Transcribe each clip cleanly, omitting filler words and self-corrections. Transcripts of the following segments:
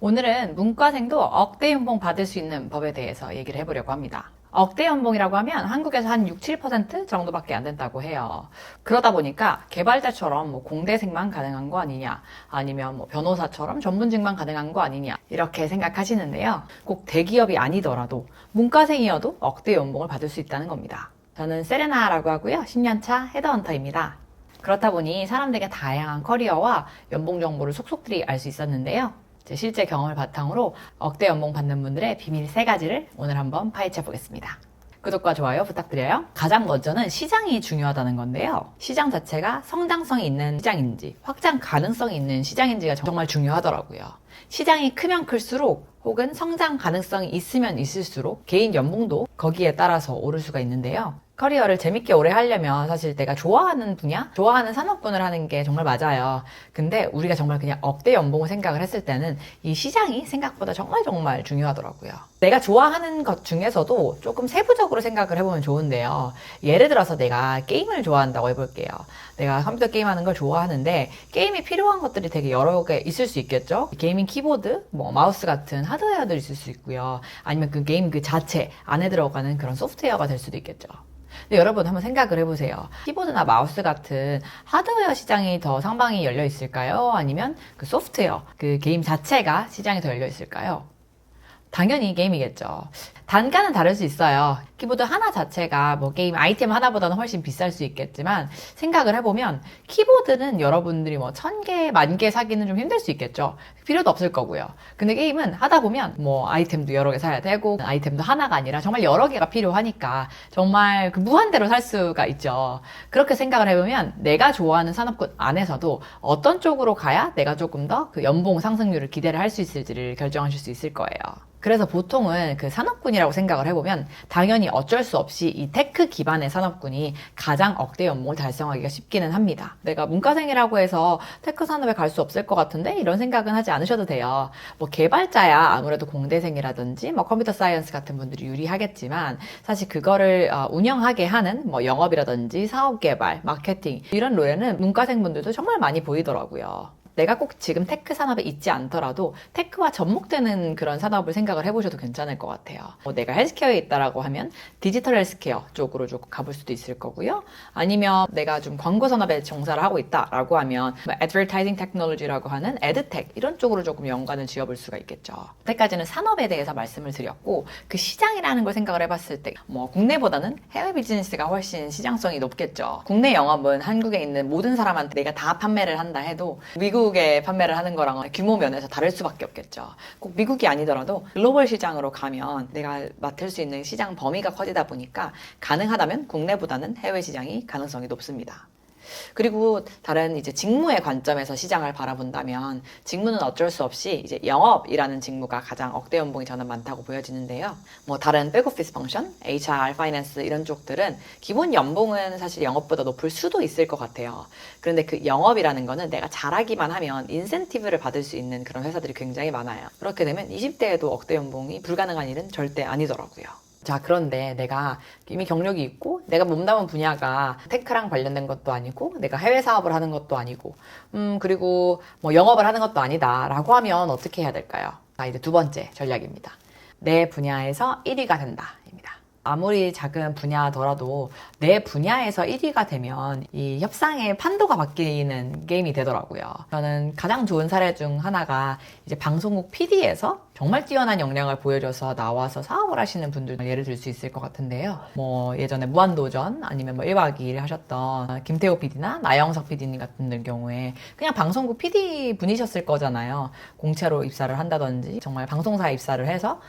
오늘은 문과생도 억대 연봉 받을 수 있는 법에 대해서 얘기를 해보려고 합니다. 억대 연봉이라고 하면 한국에서 한 6, 7% 정도밖에 안 된다고 해요. 그러다 보니까 개발자처럼 공대생만 가능한 거 아니냐, 아니면 변호사처럼 전문직만 가능한 거 아니냐, 이렇게 생각하시는데요. 꼭 대기업이 아니더라도 문과생이어도 억대 연봉을 받을 수 있다는 겁니다. 저는 세레나라고 하고요. 10년차 헤드헌터입니다. 그렇다 보니 사람들에게 다양한 커리어와 연봉 정보를 속속들이 알 수 있었는데요. 제 실제 경험을 바탕으로 억대 연봉 받는 분들의 비밀 3가지를 오늘 한번 파헤쳐 보겠습니다. 구독과 좋아요 부탁드려요. 가장 먼저는 시장이 중요하다는 건데요. 시장 자체가 성장성이 있는 시장인지 확장 가능성이 있는 시장인지가 정말 중요하더라고요. 시장이 크면 클수록 혹은 성장 가능성이 있으면 있을수록 개인 연봉도 거기에 따라서 오를 수가 있는데요. 커리어를 재밌게 오래 하려면 사실 내가 좋아하는 분야, 좋아하는 산업군을 하는 게 정말 맞아요. 근데 우리가 정말 그냥 억대 연봉을 생각을 했을 때는 이 시장이 생각보다 정말 중요하더라고요. 내가 좋아하는 것 중에서도 조금 세부적으로 생각을 해보면 좋은데요. 예를 들어서 내가 게임을 좋아한다고 해볼게요. 내가 컴퓨터 게임하는 걸 좋아하는데 게임이 필요한 것들이 되게 여러 개 있을 수 있겠죠. 게이밍 키보드, 마우스 같은 하드웨어들이 있을 수 있고요. 아니면 그 게임 그 자체 안에 들어가는 그런 소프트웨어가 될 수도 있겠죠. 근데 여러분 한번 생각을 해보세요. 키보드나 마우스 같은 하드웨어 시장이 더 상방이 열려 있을까요? 아니면 그 소프트웨어, 그 게임 자체가 시장이 더 열려 있을까요? 당연히 게임이겠죠. 단가는 다를 수 있어요. 키보드 하나 자체가 게임 아이템 하나보다는 훨씬 비쌀 수 있겠지만 생각을 해보면 키보드는 여러분들이 1000개, 10,000개 사기는 좀 힘들 수 있겠죠. 필요도 없을 거고요. 근데 게임은 하다 보면 아이템도 여러 개 사야 되고 아이템도 하나가 아니라 정말 여러 개가 필요하니까 정말 그 무한대로 살 수가 있죠. 그렇게 생각을 해보면 내가 좋아하는 산업군 안에서도 어떤 쪽으로 가야 내가 조금 더 그 연봉 상승률을 기대를 할 수 있을지를 결정하실 수 있을 거예요. 그래서 보통은 그 산업군이라고 생각을 해보면 당연히 어쩔 수 없이 이 테크 기반의 산업군이 가장 억대 연봉을 달성하기가 쉽기는 합니다. 내가 문과생이라고 해서 테크 산업에 갈 수 없을 것 같은데 이런 생각은 하지 않으셔도 돼요. 개발자야 아무래도 공대생이라든지 컴퓨터 사이언스 같은 분들이 유리하겠지만 사실 그거를 운영하게 하는 영업이라든지 사업 개발, 마케팅 이런 롤에는 문과생분들도 정말 많이 보이더라고요. 내가 꼭 지금 테크 산업에 있지 않더라도 테크와 접목되는 그런 산업을 생각을 해보셔도 괜찮을 것 같아요. 내가 헬스케어에 있다라고 하면 디지털 헬스케어 쪽으로 조금 가볼 수도 있을 거고요. 아니면 내가 좀 광고 산업에 종사를 하고 있다라고 하면 advertising technology라고 하는 에드텍 이런 쪽으로 조금 연관을 지어볼 수가 있겠죠. 여태까지는 산업에 대해서 말씀을 드렸고 그 시장이라는 걸 생각을 해봤을 때 국내보다는 해외 비즈니스가 훨씬 시장성이 높겠죠. 국내 영업은 한국에 있는 모든 사람한테 내가 다 판매를 한다 해도 미국에 판매를 하는 거랑 규모 면에서 다를 수밖에 없겠죠. 꼭 미국이 아니더라도 글로벌 시장으로 가면 내가 맡을 수 있는 시장 범위가 커지다 보니까 가능하다면 국내보다는 해외 시장이 가능성이 높습니다. 그리고 다른 이제 직무의 관점에서 시장을 바라본다면 직무는 어쩔 수 없이 이제 영업이라는 직무가 가장 억대 연봉이 저는 많다고 보여지는데요. 다른 백오피스 펑션, HR, 파이낸스 이런 쪽들은 기본 연봉은 사실 영업보다 높을 수도 있을 것 같아요. 그런데 그 영업이라는 거는 내가 잘하기만 하면 인센티브를 받을 수 있는 그런 회사들이 굉장히 많아요. 그렇게 되면 20대에도 억대 연봉이 불가능한 일은 절대 아니더라고요. 자, 그런데 내가 이미 경력이 있고 내가 몸담은 분야가 테크랑 관련된 것도 아니고 내가 해외 사업을 하는 것도 아니고 그리고 영업을 하는 것도 아니다 라고 하면 어떻게 해야 될까요? 이제 두 번째 전략입니다. 내 분야에서 1위가 된다 입니다. 아무리 작은 분야더라도 내 분야에서 1위가 되면 이 협상의 판도가 바뀌는 게임이 되더라고요. 저는 가장 좋은 사례 중 하나가 이제 방송국 PD에서 정말 뛰어난 역량을 보여줘서 나와서 사업을 하시는 분들 예를 들 수 있을 것 같은데요. 예전에 무한도전 아니면 1박 2일 하셨던 김태호 PD나 나영석 PD님 같은 경우에 그냥 방송국 PD 분이셨을 거잖아요. 공채로 입사를 한다든지 정말 방송사에 입사를 해서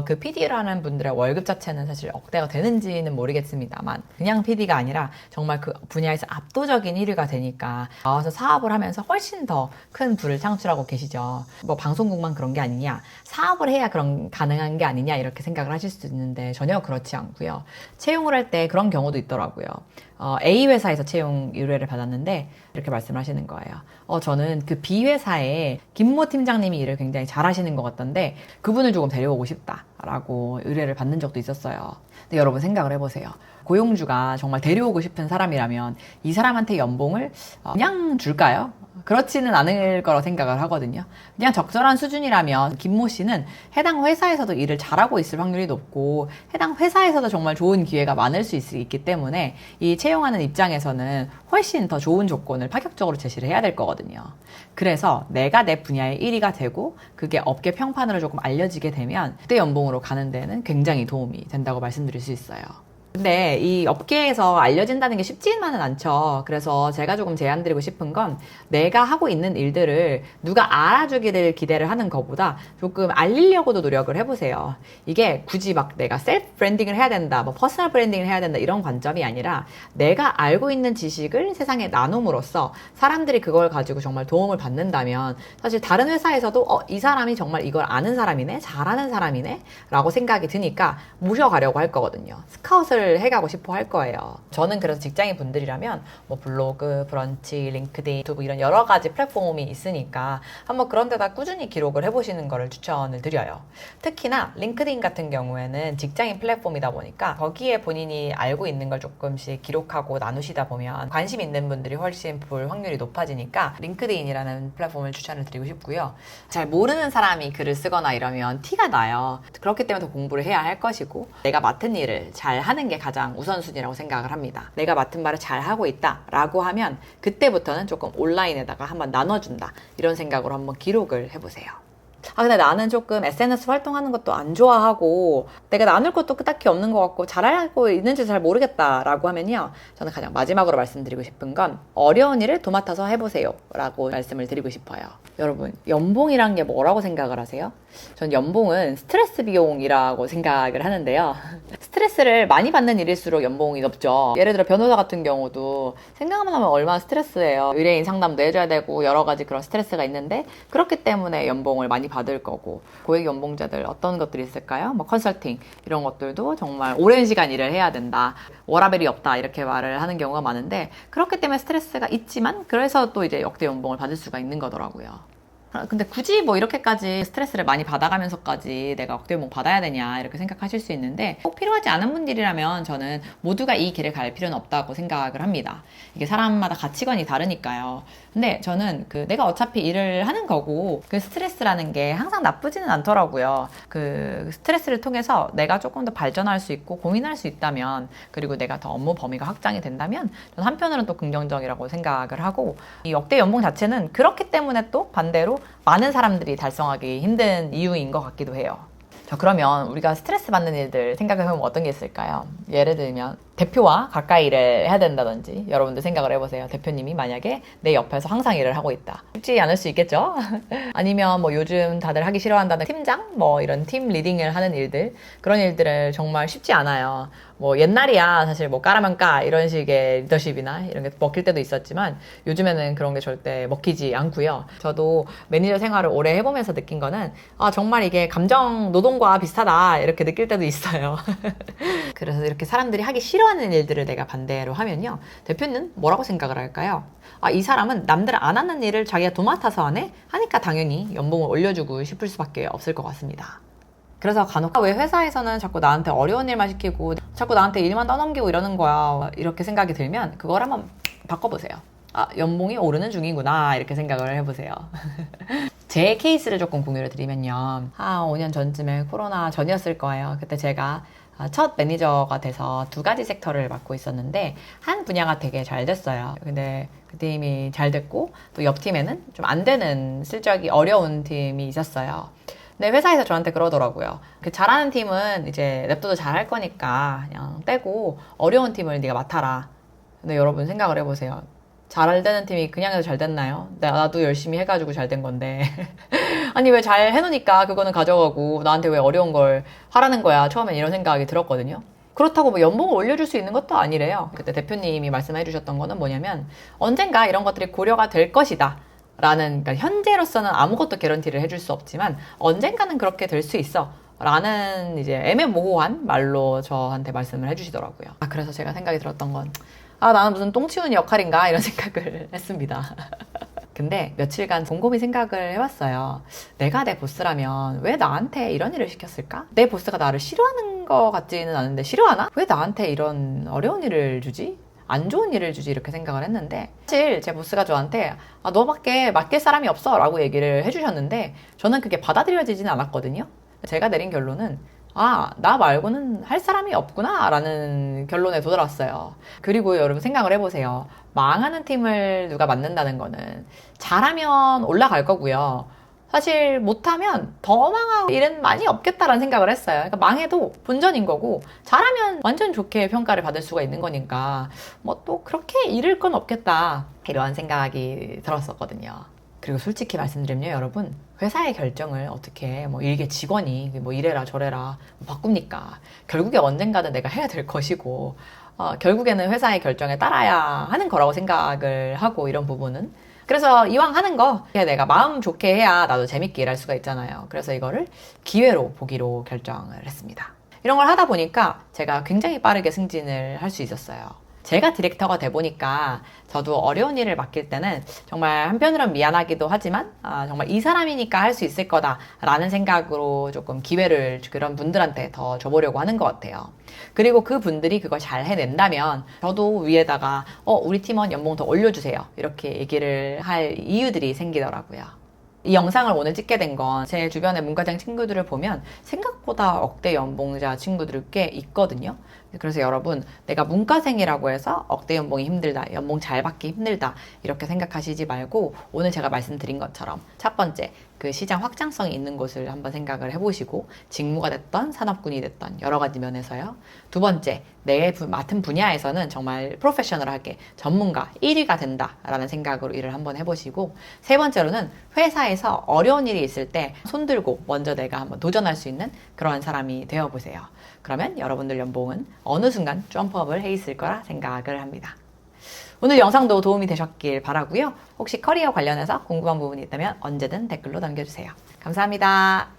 그 PD라는 분들의 월급 자체는 사실 억대가 되는지는 모르겠습니다만 그냥 PD가 아니라 정말 그 분야에서 압도적인 1위가 되니까 나와서 사업을 하면서 훨씬 더 큰 부를 창출하고 계시죠. 방송국만 그런 게 아니냐, 사업을 해야 그런 가능한 게 아니냐 이렇게 생각을 하실 수도 있는데 전혀 그렇지 않고요. 채용을 할 때 그런 경우도 있더라고요. A 회사에서 채용 의뢰를 받았는데 이렇게 말씀을 하시는 거예요. 저는 그 B 회사에 김모 팀장님이 일을 굉장히 잘하시는 것 같던데 그분을 조금 데려오고 싶다라고 의뢰를 받는 적도 있었어요. 근데 여러분 생각을 해보세요. 고용주가 정말 데려오고 싶은 사람이라면 이 사람한테 연봉을 그냥 줄까요? 그렇지는 않을 거라고 생각을 하거든요. 그냥 적절한 수준이라면 김모 씨는 해당 회사에서도 일을 잘하고 있을 확률이 높고 해당 회사에서도 정말 좋은 기회가 많을 수 있기 때문에 이 채용하는 입장에서는 훨씬 더 좋은 조건을 파격적으로 제시를 해야 될 거거든요. 그래서 내가 내 분야의 1위가 되고 그게 업계 평판으로 조금 알려지게 되면 그때 연봉으로 가는 데는 굉장히 도움이 된다고 말씀드릴 수 있어요. 근데 이 업계에서 알려진다는 게 쉽지만은 않죠. 그래서 제가 조금 제안드리고 싶은 건 내가 하고 있는 일들을 누가 알아주기를 기대를 하는 것보다 조금 알리려고도 노력을 해보세요. 이게 굳이 막 내가 셀프 브랜딩을 해야 된다, 뭐 퍼스널 브랜딩을 해야 된다 이런 관점이 아니라 내가 알고 있는 지식을 세상에 나눔으로써 사람들이 그걸 가지고 정말 도움을 받는다면 사실 다른 회사에서도 이 사람이 정말 이걸 아는 사람이네, 잘하는 사람이네 라고 생각이 드니까 모셔가려고 할 거거든요. 스카웃을 해가고 싶어 할 거예요. 저는 그래서 직장인 분들이라면 뭐 블로그, 브런치, 링크드인, 유튜브 이런 여러 가지 플랫폼이 있으니까 한번 그런 데다 꾸준히 기록을 해보시는 거를 추천을 드려요. 특히나 링크드인 같은 경우에는 직장인 플랫폼이다 보니까 거기에 본인이 알고 있는 걸 조금씩 기록하고 나누시다 보면 관심 있는 분들이 훨씬 볼 확률이 높아지니까 링크드인이라는 플랫폼을 추천을 드리고 싶고요. 잘 모르는 사람이 글을 쓰거나 이러면 티가 나요. 그렇기 때문에 더 공부를 해야 할 것이고 내가 맡은 일을 잘 하는 게 가장 우선순위라고 생각을 합니다. 내가 맡은 바를 잘 하고 있다 라고 하면 그때부터는 조금 온라인에다가 한번 나눠준다 이런 생각으로 한번 기록을 해보세요. 근데 나는 조금 SNS 활동하는 것도 안 좋아하고 내가 나눌 것도 딱히 없는 것 같고 잘하고 있는지 잘 모르겠다 라고 하면요, 저는 가장 마지막으로 말씀드리고 싶은 건 어려운 일을 도맡아서 해보세요 라고 말씀을 드리고 싶어요. 여러분, 연봉이란 게 뭐라고 생각을 하세요? 전 연봉은 스트레스 비용이라고 생각을 하는데요. 스트레스를 많이 받는 일일수록 연봉이 높죠. 예를 들어 변호사 같은 경우도 생각만 하면 얼마나 스트레스예요. 의뢰인 상담도 해줘야 되고 여러 가지 그런 스트레스가 있는데 그렇기 때문에 연봉을 많이 받을 거고, 고액 연봉자들 어떤 것들이 있을까요? 뭐 컨설팅 이런 것들도 정말 오랜 시간 일을 해야 된다, 워라밸이 없다 이렇게 말을 하는 경우가 많은데 그렇기 때문에 스트레스가 있지만 그래서 또 이제 역대 연봉을 받을 수가 있는 거더라고요. 근데 굳이 뭐 이렇게까지 스트레스를 많이 받아가면서까지 내가 억대 연봉 받아야 되냐 이렇게 생각하실 수 있는데 꼭 필요하지 않은 분들이라면 저는 모두가 이 길을 갈 필요는 없다고 생각을 합니다. 이게 사람마다 가치관이 다르니까요. 근데 저는 내가 어차피 일을 하는 거고 그 스트레스라는 게 항상 나쁘지는 않더라고요. 그 스트레스를 통해서 내가 조금 더 발전할 수 있고 고민할 수 있다면, 그리고 내가 더 업무 범위가 확장이 된다면 저는 한편으로는 또 긍정적이라고 생각을 하고, 이 역대 연봉 자체는 그렇기 때문에 또 반대로 많은 사람들이 달성하기 힘든 이유인 것 같기도 해요. 자, 그러면 우리가 스트레스 받는 일들 생각해보면 어떤 게 있을까요? 예를 들면 대표와 가까이 일을 해야 된다든지, 여러분들 생각을 해보세요. 대표님이 만약에 내 옆에서 항상 일을 하고 있다. 쉽지 않을 수 있겠죠? 아니면 뭐 요즘 다들 하기 싫어한다는 팀장? 뭐 이런 팀 리딩을 하는 일들, 그런 일들을 정말 쉽지 않아요. 뭐 옛날이야 사실 뭐 까라면 까 이런 식의 리더십이나 이런 게 먹힐 때도 있었지만 요즘에는 그런 게 절대 먹히지 않고요. 저도 매니저 생활을 오래 해보면서 느낀 거는 정말 이게 감정 노동과 비슷하다 이렇게 느낄 때도 있어요. 그래서 이렇게 사람들이 하기 싫어하는 일들을 내가 반대로 하면요, 대표는 뭐라고 생각을 할까요? 이 사람은 남들 안 하는 일을 자기가 도맡아서 하네? 하니까 당연히 연봉을 올려주고 싶을 수밖에 없을 것 같습니다. 그래서 간혹 왜 회사에서는 자꾸 나한테 어려운 일만 시키고 자꾸 나한테 일만 떠넘기고 이러는 거야 이렇게 생각이 들면 그걸 한번 바꿔보세요. 연봉이 오르는 중이구나 이렇게 생각을 해보세요. 제 케이스를 조금 공유를 드리면요, 5년 전쯤에 코로나 전이었을 거예요. 그때 제가 첫 매니저가 돼서 2가지 섹터를 맡고 있었는데 한 분야가 되게 잘 됐어요. 근데 그 팀이 잘 됐고 또 옆 팀에는 좀 안 되는 실적이 어려운 팀이 있었어요. 근데 회사에서 저한테 그러더라고요. 잘하는 팀은 이제 냅둬도 잘할 거니까 그냥 떼고 어려운 팀을 네가 맡아라. 근데 여러분 생각을 해보세요. 잘 되는 팀이 그냥 해도 잘 됐나요? 나도 열심히 해가지고 잘 된 건데. 아니 왜 잘 해놓으니까 그거는 가져가고 나한테 왜 어려운 걸 하라는 거야. 처음엔 이런 생각이 들었거든요. 그렇다고 뭐 연봉을 올려줄 수 있는 것도 아니래요. 그때 대표님이 말씀해 주셨던 거는 뭐냐면 언젠가 이런 것들이 고려가 될 것이다 라는, 그러니까 현재로서는 아무것도 개런티를 해줄 수 없지만 언젠가는 그렇게 될 수 있어 라는 이제 애매모호한 말로 저한테 말씀을 해주시더라고요. 그래서 제가 생각이 들었던 건 나는 무슨 똥 치우는 역할인가 이런 생각을 했습니다. 근데 며칠간 곰곰이 생각을 해봤어요. 내가 내 보스라면 왜 나한테 이런 일을 시켰을까? 내 보스가 나를 싫어하는 것 같지는 않은데 싫어하나? 왜 나한테 이런 어려운 일을 주지? 안 좋은 일을 주지 이렇게 생각을 했는데, 사실 제 보스가 저한테 너밖에 맡길 사람이 없어 라고 얘기를 해주셨는데 저는 그게 받아들여지지는 않았거든요. 제가 내린 결론은 나 말고는 할 사람이 없구나 라는 결론에 도달했어요. 그리고 여러분 생각을 해보세요. 망하는 팀을 누가 맡는다는 거는 잘하면 올라갈 거고요. 사실 못하면 더 망할 일은 많이 없겠다라는 생각을 했어요. 그러니까 망해도 본전인 거고 잘하면 완전 좋게 평가를 받을 수가 있는 거니까 뭐 또 그렇게 잃을 건 없겠다 이러한 생각이 들었었거든요. 그리고 솔직히 말씀드리면 여러분, 회사의 결정을 어떻게 뭐 일개 직원이 뭐 이래라 저래라 바꿉니까? 결국에 언젠가는 내가 해야 될 것이고 결국에는 회사의 결정에 따라야 하는 거라고 생각을 하고, 이런 부분은 그래서 이왕 하는 거 내가 마음 좋게 해야 나도 재밌게 일할 수가 있잖아요. 그래서 이거를 기회로 보기로 결정을 했습니다. 이런 걸 하다 보니까 제가 굉장히 빠르게 승진을 할 수 있었어요. 제가 디렉터가 돼 보니까 저도 어려운 일을 맡길 때는 정말 한편으로는 미안하기도 하지만 정말 이 사람이니까 할 수 있을 거다라는 생각으로 조금 기회를 그런 분들한테 더 줘보려고 하는 것 같아요. 그리고 그 분들이 그걸 잘 해낸다면 저도 위에다가 우리 팀원 연봉 더 올려주세요 이렇게 얘기를 할 이유들이 생기더라고요. 이 영상을 오늘 찍게 된 건 제 주변의 문과생 친구들을 보면 생각보다 억대 연봉자 친구들이 꽤 있거든요. 그래서 여러분, 내가 문과생이라고 해서 억대 연봉이 힘들다, 연봉 잘 받기 힘들다 이렇게 생각하시지 말고, 오늘 제가 말씀드린 것처럼 첫 번째, 그 시장 확장성이 있는 곳을 한번 생각을 해보시고, 직무가 됐던 산업군이 됐던 여러 가지 면에서요. 두 번째, 내 맡은 분야에서는 정말 프로페셔널하게 전문가 1위가 된다라는 생각으로 일을 한번 해보시고, 세 번째로는 회사에서 어려운 일이 있을 때 손들고 먼저 내가 한번 도전할 수 있는 그런 사람이 되어보세요. 그러면 여러분들 연봉은 어느 순간 점프업을 해 있을 거라 생각을 합니다. 오늘 영상도 도움이 되셨길 바라고요. 혹시 커리어 관련해서 궁금한 부분이 있다면 언제든 댓글로 남겨주세요. 감사합니다.